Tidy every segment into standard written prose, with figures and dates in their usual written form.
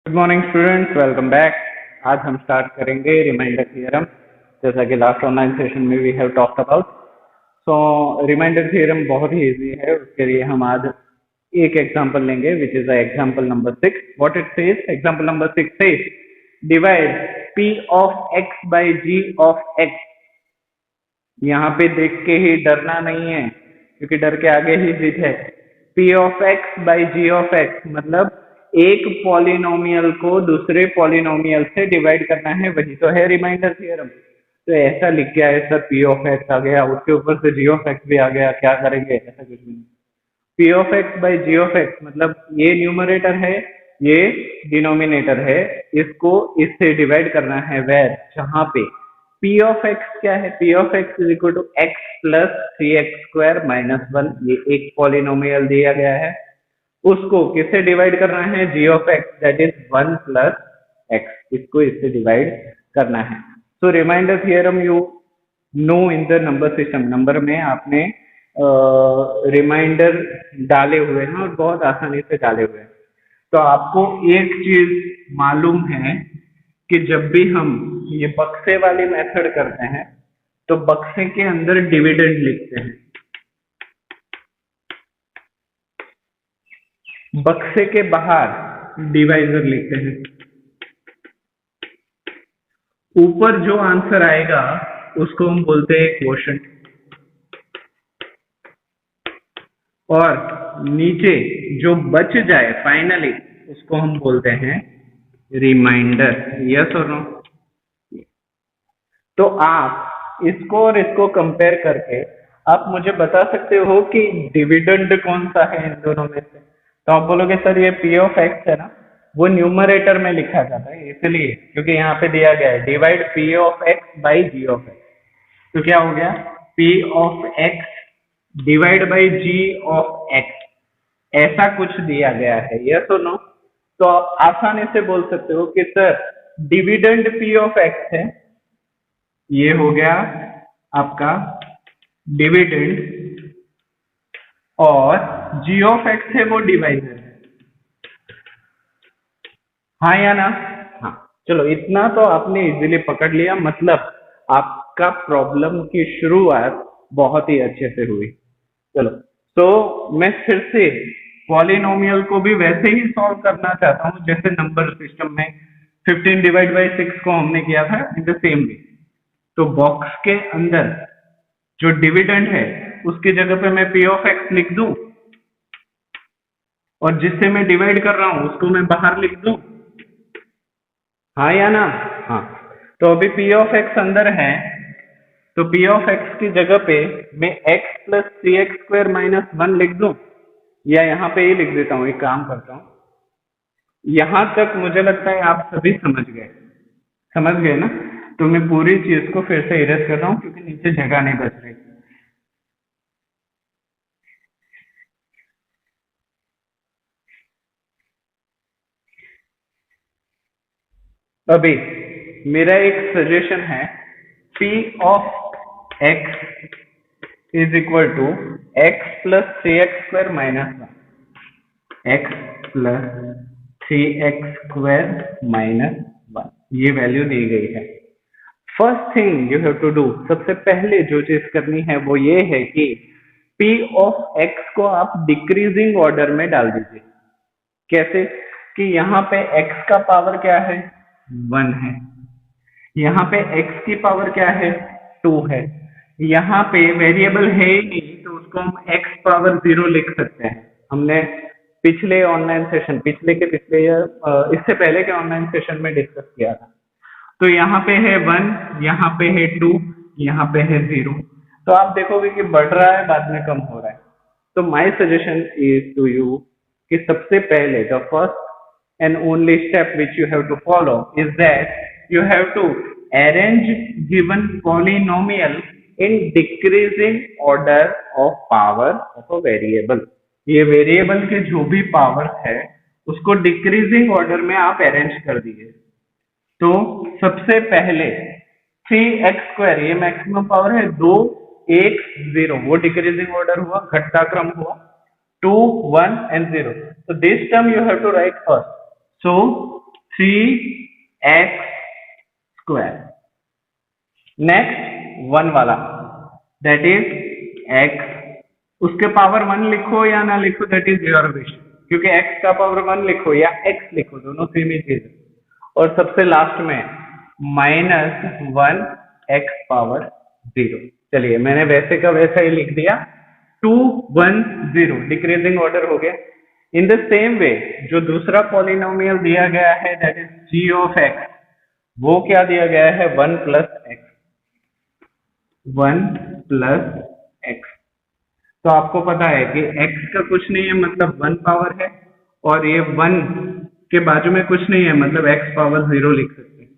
Good morning students, welcome back. आज हम start करेंगे रिमाइंडर थ्योरम, जैसा कि लास्ट ऑनलाइन सेशन में we have talked about. So remainder theorem बहुत ही इजी है। उसके लिए हम आज एक एग्जांपल लेंगे, which is example number 6। What it says, example number 6 says divide p of x by g of x। यहाँ पे देख के ही डरना नहीं है, क्योंकि डर के आगे ही जीत है। p of x by g of x मतलब एक पॉलिनोमियल को दूसरे पॉलिनोमियल से डिवाइड करना है, वही तो है रिमाइंडर थ्योरम। तो ऐसा लिख के आए सर, p ऑफ x आ गया, उसके ऊपर से g ऑफ x भी आ गया, क्या करेंगे? ऐसा कुछ भी नहीं। p of x by g of x मतलब ये न्यूमरेटर है, ये डिनोमिनेटर है, इसको इससे डिवाइड करना है वेर, जहां पे p ऑफ x क्या है? p of x is equal to x plus 3x² minus 1। ये एक पॉलिनोमियल दिया गया है, उसको किससे डिवाइड करना है? g of x, that is 1 plus x। इसको इससे डिवाइड करना है। So remainder theorem you know in the number system. Number में आपने रिमाइंडर डाले हुए हैं और बहुत आसानी से डाले हुए हैं। तो आपको एक चीज मालूम है कि जब भी हम ये बक्से वाली मेथड करते हैं तो बक्से के अंदर डिविडेंड लिखते हैं, बक्से के बाहर डिवाइजर लिखते हैं। ऊपर जो आंसर आएगा उसको हम बोलते हैं क्वोशंट, और नीचे जो बच जाए फाइनली उसको हम बोलते हैं रिमाइंडर। यस और नो? तो आप इसको और इसको कंपेयर करके आप मुझे बता सकते हो कि डिविडेंड कौन सा है इन दोनों में से। तो आप बोलोगे सर ये p ऑफ x है ना, वो न्यूमरेटर में लिखा जाता है, इसलिए क्योंकि यहाँ पे दिया गया है divide p of x by g of x। तो क्या हो गया? p of x divide by g of x, ऐसा कुछ दिया गया है। यस और नो? तो आप आसानी से बोल सकते हो कि sir dividend p of x है, ये हो गया आपका डिविडेंड, और g ऑफ x है वो डिवाइजर है। हाँ या ना? हाँ, चलो इतना तो आपने इजीली पकड़ लिया, मतलब आपका प्रॉब्लम की शुरुआत बहुत ही अच्छे से हुई। चलो, तो मैं फिर से पॉलिनोमियल को भी वैसे ही सॉल्व करना चाहता हूँ जैसे नंबर सिस्टम में 15 डिवाइड बाई 6 को हमने किया था, इन द सेम वे। तो बॉक्स के अंदर जो डिविडेंड है उसकी जगह पे मैं p ऑफ x लिख दूं, और जिससे मैं डिवाइड कर रहा हूं उसको मैं बाहर लिख दूं। हाँ या ना? हाँ। तो अभी p ऑफ x अंदर है, तो p ऑफ x की जगह पे मैं x प्लस 3x² माइनस 1 लिख दूं, या यहाँ पे ही लिख देता हूँ। एक काम करता हूँ, यहां तक मुझे लगता है आप सभी समझ गए। समझ गए ना? तो मैं पूरी चीज को फिर से इरेज कर रहा हूँ क्योंकि नीचे जगह नहीं बच रही। अभी मेरा एक सजेशन है, p of x is equal to x plus 3x² minus 1, x plus 3x² minus 1, ये वैल्यू दी गई है। First thing you have to do, सबसे पहले जो चीज करनी है वो ये है कि p ऑफ x को आप डिक्रीजिंग ऑर्डर में डाल दीजिए। कैसे? कि यहाँ पे x का पावर क्या है? 1 है। यहाँ पे x की पावर क्या है? 2 है। यहाँ पे वेरिएबल है ही नहीं, तो उसको हम x पावर 0 लिख सकते हैं। हमने पिछले ऑनलाइन सेशन, पिछले के पिछले इससे पहले के ऑनलाइन सेशन में डिस्कस किया था। तो यहाँ पे है 1, यहाँ पे है 2, यहाँ पे है 0। तो आप देखोगे कि बढ़ रहा है, बाद में कम हो रहा है। तो my suggestion is to you कि सबसे पहले the first and only step which you have to follow is that you have to arrange given polynomial in decreasing order of power of a variable। ये variable के जो भी power है उसको decreasing order में आप अरेंज कर दीजिए। तो सबसे पहले 3x², ये मैक्सिमम पावर है, 2 1 0, वो डिक्रीजिंग ऑर्डर हुआ, घटता क्रम हुआ, 2 1 and 0। So this term you have to write first. So 3x²। Next 1 वाला दैट इज x, उसके पावर 1 लिखो या ना लिखो दैट इज योर विश, क्योंकि x का पावर 1 लिखो या x लिखो दोनों सेम ही चीज है। और सबसे लास्ट में -1 x⁻0। चलिए मैंने वैसे का वैसा ही लिख दिया 2 1 0 डिक्रीजिंग ऑर्डर हो गया। इन द सेम वे जो दूसरा पॉलिनोमियल दिया गया है that is g of x, वो क्या दिया गया है 1 + x। 1 + x, तो आपको पता है कि x का कुछ नहीं है मतलब 1 पावर है, और ये 1 के बाजू में कुछ नहीं है मतलब x⁻0 लिख सकते हैं।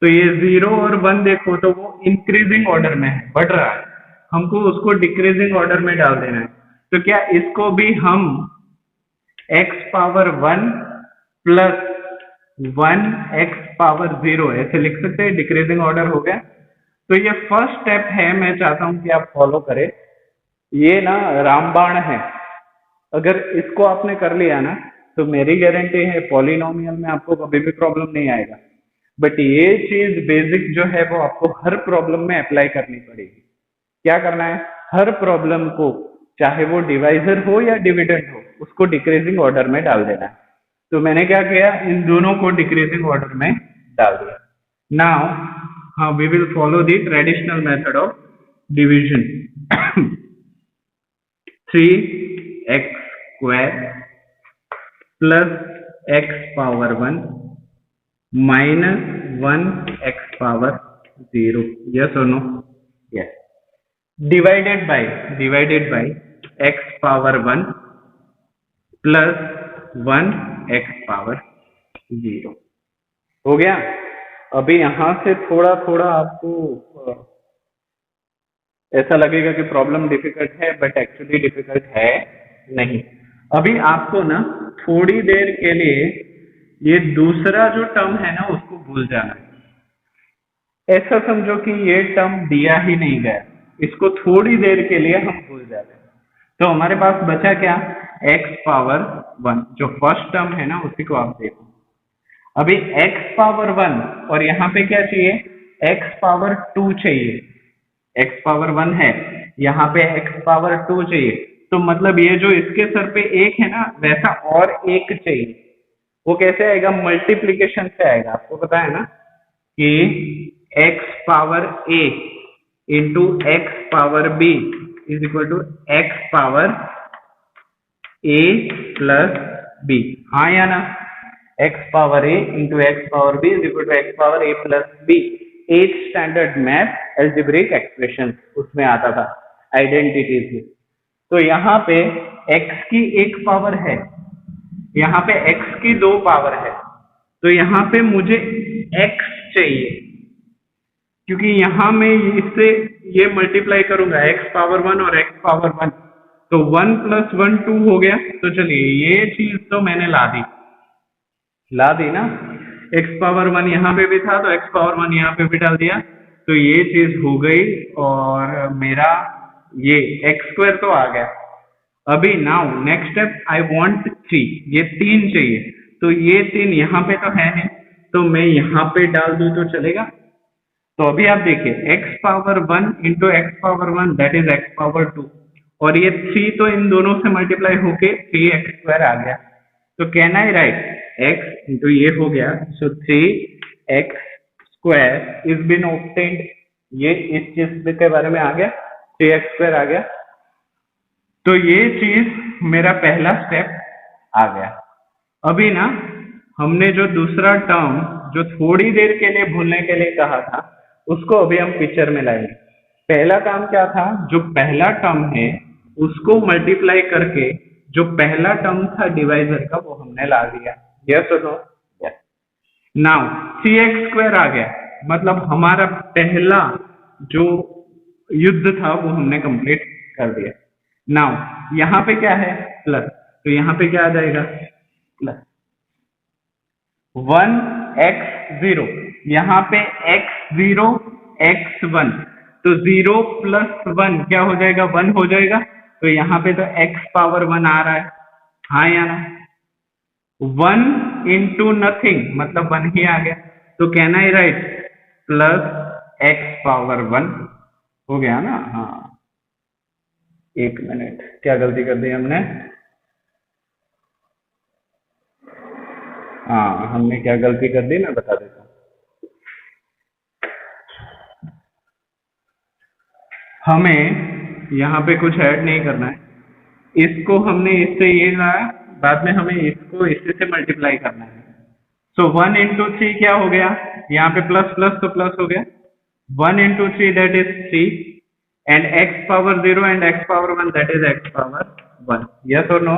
तो ये 0 और 1 देखो तो वो इंक्रीजिंग ऑर्डर में है, बढ़ रहा है, हमको उसको डिक्रीजिंग ऑर्डर में डाल देना है। तो क्या इसको भी हम x⁻1 + 1 x⁻0 ऐसे लिख सकते हैं, डिक्रीजिंग ऑर्डर हो गया। तो ये फर्स्ट स्टेप है, मैं चाहता हूं कि आप फॉलो करें। ये ना रामबाण है, अगर इसको आपने कर लिया ना तो मेरी गारंटी है पॉलिनोमियल में आपको कभी भी प्रॉब्लम नहीं आएगा। बट ये चीज बेसिक जो है वो आपको हर प्रॉब्लम में अप्लाई करनी पड़ेगी। क्या करना है, हर प्रॉब्लम को चाहे वो डिवाइजर हो या डिविडेंड हो उसको डिक्रीजिंग ऑर्डर में डाल देना है। तो मैंने क्या किया, इन दोनों को डिक्रीजिंग ऑर्डर में डाल दिया। नाउ हाँ, we will follow the traditional method of division. 3x² + x⁻1 -1 x⁻0, yes or no? Yes. Divided by x⁻1 + 1 x⁻0 हो गया। अभी यहां से थोड़ा थोड़ा आपको ऐसा लगेगा कि प्रॉब्लम डिफिकल्ट है, बट एक्चुअली डिफिकल्ट है नहीं। अभी आपको ना थोड़ी देर के लिए ये दूसरा जो टर्म है ना उसको भूल जाना है। ऐसा समझो कि ये टर्म दिया ही नहीं गया, इसको थोड़ी देर के लिए हम भूल जाते हैं। तो हमारे पास बचा क्या, x⁻1, जो फर्स्ट टर्म है ना उसी को आप देखो। अभी x⁻1 और यहाँ पे क्या चाहिए, x⁻2 चाहिए। x⁻1 है, यहाँ पे x⁻2 चाहिए, तो मतलब ये जो इसके सर पे एक है ना वैसा और एक चाहिए। वो कैसे आएगा, मल्टीप्लीकेशन से आएगा। आपको पता है ना कि x⁻a into x⁻b is equal to x⁻a + b, हाँ या ना, x⁻a into x⁻b is equal to x⁻a + b। 8th standard math algebraic expression उसमें आता था आइडेंटिटीज में। तो यहाँ पे x की एक पावर है, यहाँ पे x की 2 पावर है, तो यहाँ पे मुझे x चाहिए, क्योंकि यहाँ मैं इससे ये मल्टीप्लाई करूंगा x⁻1 और x⁻1, तो 1 + 1 2 हो गया। तो चलिए ये चीज तो मैंने ला दी ना, x⁻1 यहाँ पे भी था तो x⁻1 यहाँ पे भी डाल दिया, तो ये चीज हो गई। और मेरा ये x² तो आ गया। अभी now next step, I want 3, ये 3 चाहिए, तो ये 3 यहाँ पे तो है नहीं, तो मैं यहाँ पे डाल दूं तो चलेगा। तो अभी आप देखिए x⁻1 into x⁻1 that is x⁻2, और ये 3 तो इन दोनों से मल्टीप्लाई होके 3x² आ गया। तो can I right x into ये हो गया, सो 3x² इज बीन ऑब्टेन्ड। ये इस चीज के बारे में आ गया, 3x² आ गया। तो ये चीज मेरा पहला स्टेप आ गया। अभी ना हमने जो दूसरा टर्म जो थोड़ी देर के लिए भूलने के लिए कहा था उसको अभी हम पिक्चर में लाएंगे। पहला काम क्या था, जो पहला टर्म है उसको मल्टीप्लाई करके जो पहला टर्म था डिवाइजर का वो हमने ला दिया। यस और नो? यस। नाउ 3x² आ गया, मतलब हमारा पहला जो युद्ध था वो हमने कंप्लीट कर दिया। नाउ यहाँ पे क्या है, प्लस, तो यहाँ पे क्या आ जाएगा, प्लस 1x0, यहाँ पे x0 x1, तो 0 + 1 क्या हो जाएगा, 1 हो जाएगा। तो यहाँ पे तो x⁻1 आ रहा है, हाँ या ना? वन इंटू नथिंग मतलब वन ही आ गया, तो can I right plus x power one हो गया ना। हाँ, एक मिनट, क्या गलती कर दी हमने? हाँ, हमने क्या गलती कर दी मैं बता देता हूँ। हमें यहाँ पे कुछ ऐड नहीं करना है, इसको हमने इससे ये लाया, बाद में हमें इसको इससे से मल्टीप्लाई करना है। सो वन इंटू थ्री क्या हो गया, यहाँ पे प्लस प्लस तो प्लस हो गया, one into three that is three, and x power zero and x power one that is x power one. Yes और नो?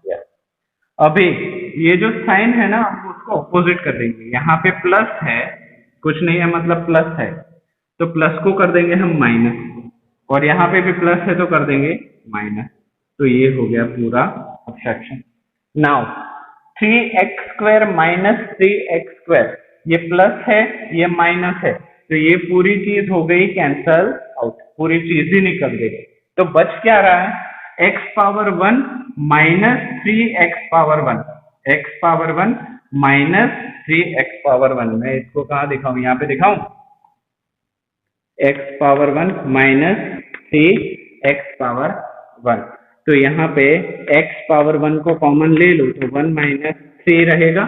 यस। अभी ये जो साइन है ना, हम उसको ऑपोजिट कर देंगे। यहाँ पे प्लस है, कुछ नहीं है मतलब प्लस है, तो प्लस को कर देंगे हम माइनस, और यहाँ पे भी प्लस है तो कर देंगे माइनस। तो ये हो गया पूरा subtraction. Now 3x² minus 3x², ये प्लस है ये माइनस है, तो ये पूरी चीज हो गई कैंसल आउट, पूरी चीज ही निकल गई। तो बच क्या रहा है, x power one minus 3x power one, x power one minus 3x power one. मैं इसको कहाँ दिखाऊं, यहाँ पे दिखाऊं, x power one minus 3x power one. तो यहाँ पे x पावर वन को कॉमन ले लो तो वन माइनस थ्री रहेगा,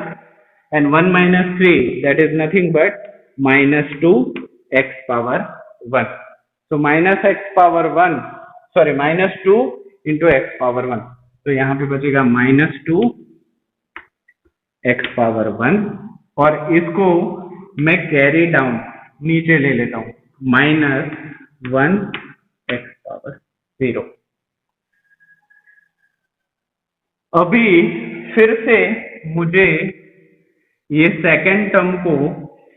and one minus three that is nothing but minus two x power one. So minus x power one, sorry minus two into x power one, तो यहाँ पे बचेगा minus two x power one, और इसको मैं carry down नीचे ले लेता हूँ, minus one x power zero. अभी फिर से मुझे ये सेकेंड टर्म को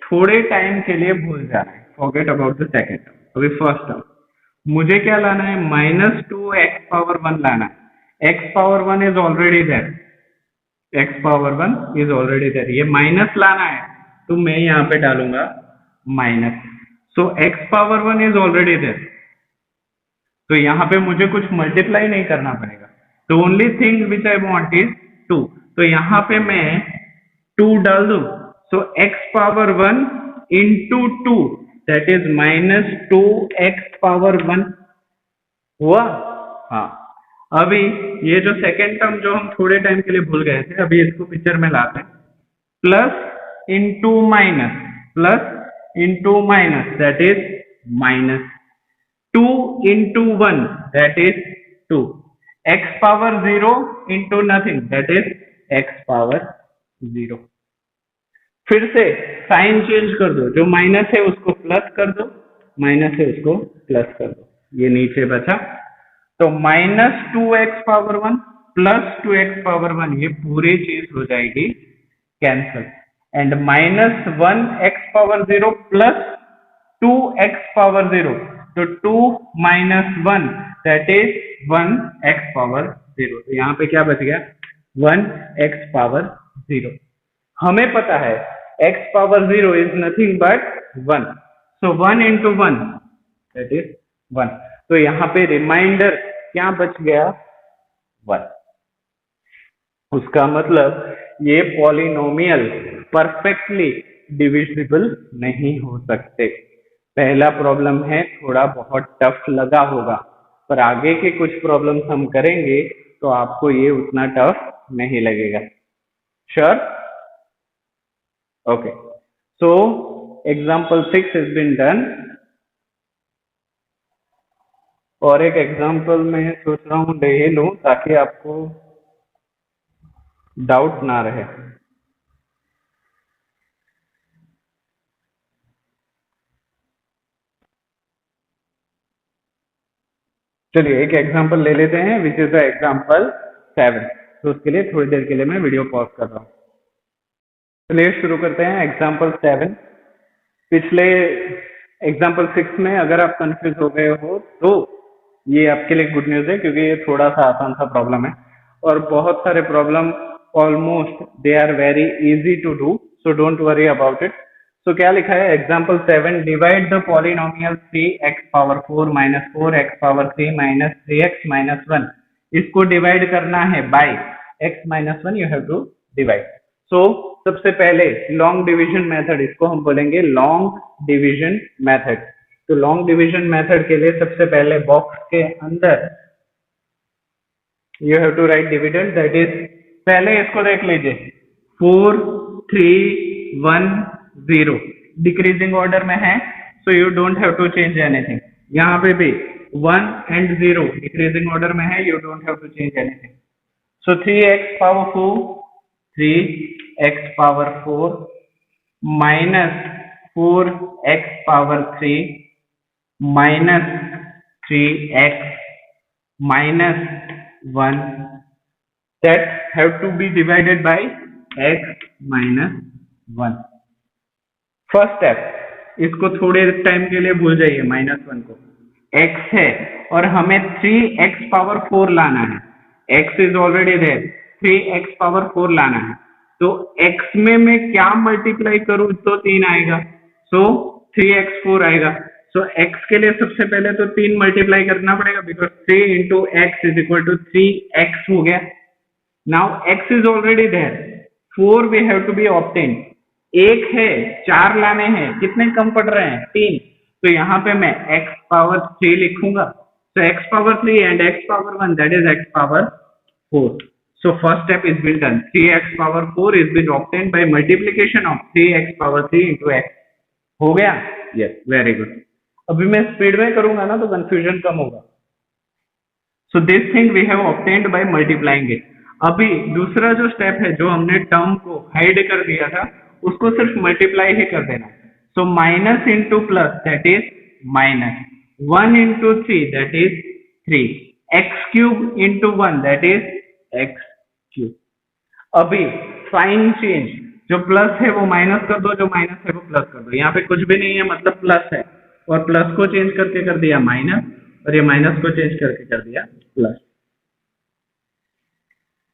थोड़े टाइम के लिए भूल जाना है, forget about the second term. अभी फर्स्ट टर्म मुझे क्या लाना है, minus two x power one लाना है। X power one is already there, x power one is already there, ये माइनस लाना है तो मैं यहाँ पे डालूंगा minus. So x power one is already there, तो यहाँ पे मुझे कुछ मल्टीप्लाई नहीं करना पड़ेगा। तो only thing which I want is two, तो यहाँ पे मैं टू डाल दू। So x power one into two that is minus two x power one हुआ। हाँ, अभी ये जो सेकेंड टर्म जो हम थोड़े टाइम के लिए भूल गए थे, अभी इसको पिक्चर में लाते हैं, plus into minus, plus into minus that is minus, two into one that is two, x power zero into nothing that is x power zero. फिर से साइन चेंज कर दो, जो माइनस है उसको प्लस कर दो, माइनस है उसको प्लस कर दो, ये नीचे बचा। तो minus two x power one plus two x power one, ये पूरी चीज हो जाएगी cancel, and minus one x power zero plus two x power zero, तो two minus one that is one x power zero. तो यहाँ पे क्या बच गया, वन एक्स पावर जीरो। हमें पता है x power zero is nothing but one, so one into one that is one. तो यहाँ पे रिमाइंडर क्या बच गया, वन। उसका मतलब ये पॉलिनोमियल परफेक्टली डिविजिबल नहीं हो सकते। पहला प्रॉब्लम है थोड़ा बहुत टफ लगा होगा, पर आगे के कुछ प्रॉब्लम्स हम करेंगे तो आपको ये उतना टफ नहीं लगेगा। Sure? Okay, so example 6 has been done, और एक एग्जाम्पल मैं सोच रहा हूँ ले लूं ताकि आपको डाउट ना रहे। चलिए एक एग्जाम्पल ले लेते हैं विच इज द एग्जाम्पल 7। तो उसके लिए थोड़ी देर के लिए मैं वीडियो पॉज कर रहा हूँ। चलिए शुरू करते हैं एग्जाम्पल 7। पिछले एग्जाम्पल 6 में अगर आप कंफ्यूज हो गए हो तो ये आपके लिए गुड न्यूज है, क्योंकि ये थोड़ा सा आसान सा प्रॉब्लम है, और बहुत सारे problem almost they are very easy to do, so don't worry about it. तो क्या लिखा है example 7, divide the polynomial 3x power 4 minus 4x power 3 minus 3x minus 1। इसको डिवाइड करना है by x minus 1, you have to divide. So सबसे पहले long division method, इसको हम बोलेंगे लॉन्ग डिवीजन मेथड। तो लॉन्ग डिवीजन मेथड के लिए सबसे पहले बॉक्स के अंदर you have to write dividend, that is, पहले इसको देख लीजिए 4 3 1 0 डिक्रीजिंग ऑर्डर में है, so you don't have to change anything. यहाँ पे भी 1 एंड 0 डिक्रीजिंग ऑर्डर में है, you don't have to change anything. So 3x power 4 3x power 4 minus 4x power 3 minus 3x minus 1 that have to be divided by x minus 1। First step, इसको थोड़े time के लिए भूल जाइए, -1 को, x है और हमें 3x पावर 4 लाना है, x is already there, 3x power 4 लाना है, तो x में मैं क्या मल्टीप्लाई करूं तो 3 आएगा, सो 3x4 आएगा। सो x के लिए सबसे पहले तो 3 मल्टीप्लाई करना पड़ेगा, because 3 into x is equal to 3x हो गया। Now x is already there, 4 we have to be obtain, एक है, 4 लाने हैं, कितने कम पड़ रहे हैं, 3, तो यहाँ पे मैं x पावर 3 लिखूंगा, so x power 3 and x power 1 that is x power 4। so first step is been done, 3x power 4 is been obtained by multiplication of 3x power 3 into x। हो गया, yes, very good। अभी मैं speed में करूंगा ना तो confusion कम होगा। so this thing we have obtained by multiplying it। अभी दूसरा जो स्टेप है, जो हमने टर्म को हाइड कर दिया था, उसको सिर्फ मल्टीप्लाई ही कर देना। So minus into plus that is minus, 1 into 3 that is 3, x cube into 1 that is x cube. अभी साइन चेंज, जो प्लस है वो माइनस कर दो, जो माइनस है वो प्लस कर दो। यहाँ पे कुछ भी नहीं है, मतलब प्लस है, और प्लस को चेंज करके कर दिया माइनस, और ये माइनस को चेंज करके कर दिया plus.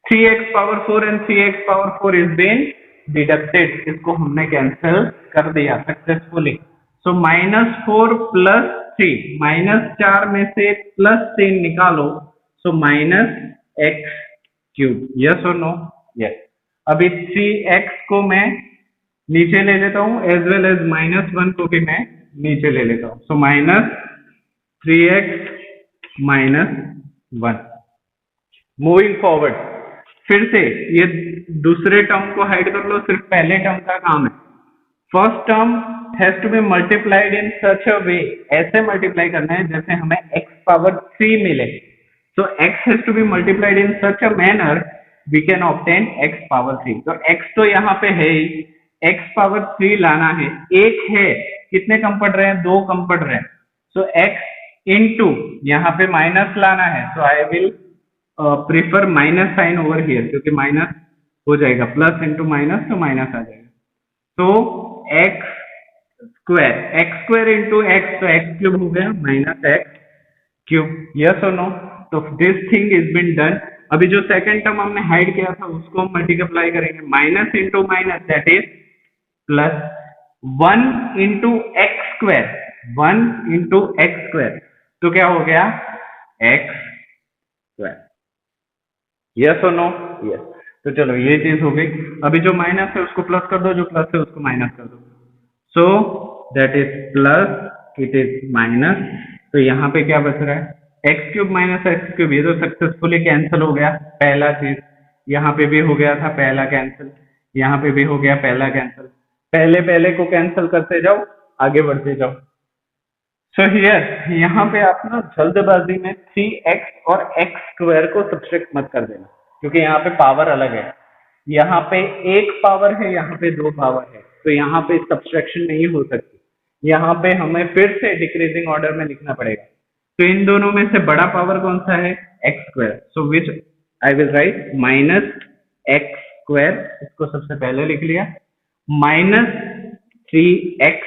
3x power 4 and 3x power 4 is been deducted, इसको हमने कैंसिल कर दिया सक्सेसफुली। सो -4 प्लस 3, -4 में से +3 निकालो, सो -x क्यूब, यस और नो, यस। अभी 3x को मैं नीचे ले लेता हूं, एज वेल एज -1 को भी मैं नीचे ले लेता हूं, सो -3x -1। मूविंग फॉरवर्ड, फिर से ये दूसरे टर्म को हाइड कर लो, सिर्फ पहले टर्म का काम है। First term has to be multiplied in such a way, ऐसे मल्टीप्लाई करना है जैसे हमें x पावर 3 मिले। So x has to be multiplied in such a manner we can obtain x power 3। तो x तो यहाँ पे है ही, x पावर 3 लाना है, एक है, कितने कम पड़ रहे हैं, 2 कम पड़ रहे हैं। सो x इंटू यहाँ पे माइनस लाना है, so I will prefer minus sign over here, क्योंकि माइनस हो जाएगा, प्लस इंटू माइनस तो माइनस आ जाएगा। तो एक्स स्क्वायर इंटू एक्स, तो एक्स क्यूब हो गया -x क्यूब, यस और नो। तो this thing is been done. अभी जो सेकंड टर्म हमने हाइड किया था उसको हम मल्टीप्लाई करेंगे, minus into minus that is plus, 1 into x square, 1 into x square, तो क्या हो गया, एक्स स्क्वायर, यस और नो, यस। तो चलो ये चीज हो गई। अभी जो माइनस है उसको प्लस कर दो, जो प्लस है उसको माइनस कर दो, so that is plus, it is minus, तो यहाँ पे क्या बच रहा है, x cube minus x cube, ये तो सक्सेसफुली कैंसिल हो गया, पहला चीज। यहाँ पे भी हो गया था पहला कैंसिल, यहाँ पे भी हो गया पहला कैंसिल, पहले पहले को कैंसिल करते जाओ, आगे बढ़ते जाओ। सो हियर, यहाँ पे आप ना जल्दबाजी में 3x और x स्क्वायर को सब्ट्रैक्ट मत कर देना, क्योंकि यहाँ पे पावर अलग है, यहाँ पे एक पावर है, यहाँ पे 2 पावर है, तो यहाँ पे सब्ट्रैक्शन नहीं हो सकती। यहाँ पे हमें फिर से डिक्रीजिंग ऑर्डर में लिखना पड़ेगा। तो इन दोनों में से बड़ा पावर कौन सा है, x square, so which I will write -x square, इसको सबसे पहले लिख लिया, -3x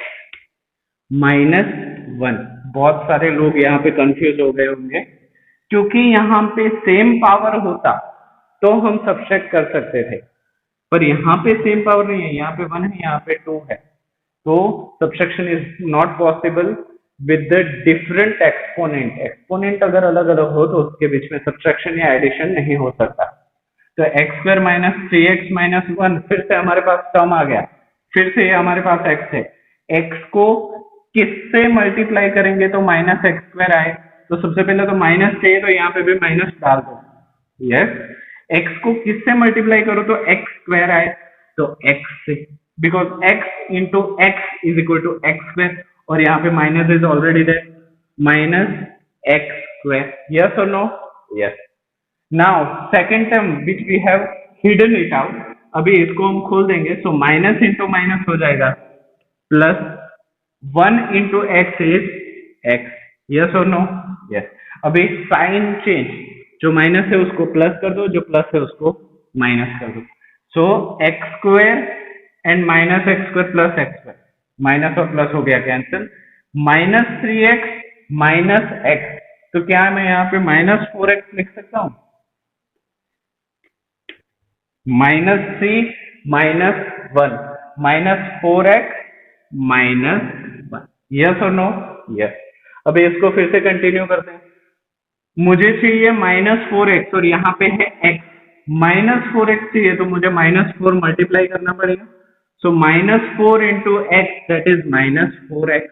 -1। बहुत सारे लोग यहाँ पे कंफ्यूज हो गए होंगे, क्योंकि यहाँ पे सेम पावर होता तो हम सब्ट्रैक्ट कर सकते थे, पर यहाँ पे सेम पावर नहीं है, यहाँ पे 1 है, यहाँ पे 2 है, तो subtraction is not possible with the different exponent. Exponent अगर अलग अलग हो तो उसके बीच में सब्ट्रैक्शन या एडिशन नहीं हो सकता। तो x square minus 3x minus 1, फिर से हमारे पास टर्म आ गया, फिर से ये हमारे पास x है। x को किससे मल्टीप्लाई करेंगे तो माइनस एक्स स्क्वायर आए, तो सबसे पहले तो माइनस चाहिए, तो यहाँ पे भी माइनस डाल दो। यस, x को किससे मल्टीप्लाई करो तो एक्स स्क्वायर आए, तो x से, because x into x is equal to x square, और यहाँ पे minus is already there, minus x square. Yes और no? Yes. Now second term which we have hidden it out, अभी इसको हम खोल देंगे, सो माइनस इंटू माइनस हो जाएगा plus 1 into x is x. Yes और नो? यस। अभी साइन चेंज, जो माइनस है उसको प्लस कर दो, जो प्लस है उसको माइनस कर दो। So x square and minus x square plus x square, minus और प्लस हो गया cancel, minus 3x minus x, तो क्या मैं यहाँ पे माइनस 4x लिख सकता हूँ? Minus 3 minus 1 minus 4x minus 1। Yes और नो? यस। अब इसको फिर से कंटिन्यू करते हैं, मुझे चाहिए माइनस 4x और यहाँ पे है x, माइनस 4x चाहिए तो मुझे माइनस 4 मल्टीप्लाई करना पड़ेगा, so minus 4 into x that is minus 4x,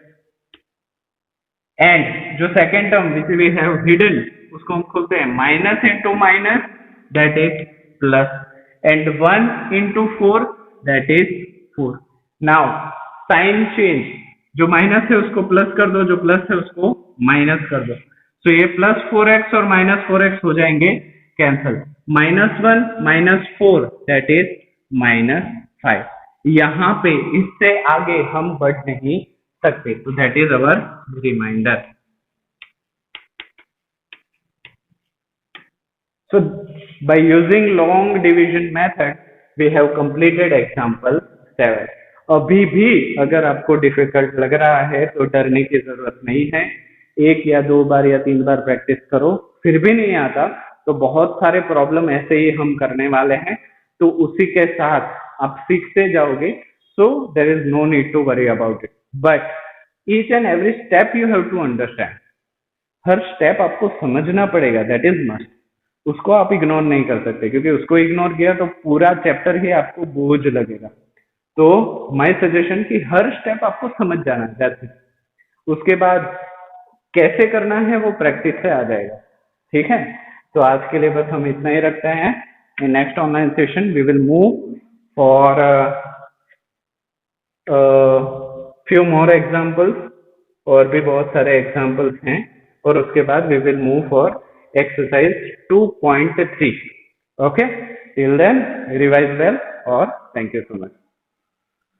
and जो second term which we have hidden उसको हम खोलते हैं, minus into minus that is plus, and 1 into 4 that is 4. Now sign change, जो माइनस है उसको प्लस कर दो, जो प्लस है उसको माइनस कर दो, तो ये प्लस 4x और माइनस 4x हो जाएंगे cancel, minus 1 minus 4 that is minus 5। यहाँ पे इससे आगे हम बढ़ नहीं सकते, तो that is our remainder. So by using long division method we have completed example 7। अभी भी अगर आपको डिफिकल्ट लग रहा है तो डरने की जरूरत नहीं है, एक या दो बार या तीन बार प्रैक्टिस करो, फिर भी नहीं आता तो बहुत सारे प्रॉब्लम ऐसे ही हम करने वाले हैं, तो उसी के साथ आप सीखते जाओगे, so there is no need to worry about it, but each and every step you have to understand, हर स्टेप आपको समझना पड़ेगा, दैट इज मस्ट, उसको आप इग्नोर नहीं कर सकते, क्योंकि उसको इग्नोर किया तो पूरा चैप्टर ही आपको बोझ लगेगा। तो माय सजेशन कि हर स्टेप आपको समझ जाना है, दैट्स इट। उसके बाद कैसे करना है वो प्रैक्टिस से आ जाएगा, ठीक है। तो आज के लिए बस हम इतना ही रखते हैं, in next online session we will move for few more examples, और भी बहुत सारे एग्जाम्पल्स हैं, और उसके बाद वी विल मूव फॉर exercise 2.3. Okay, till then revise well, or thank you so much.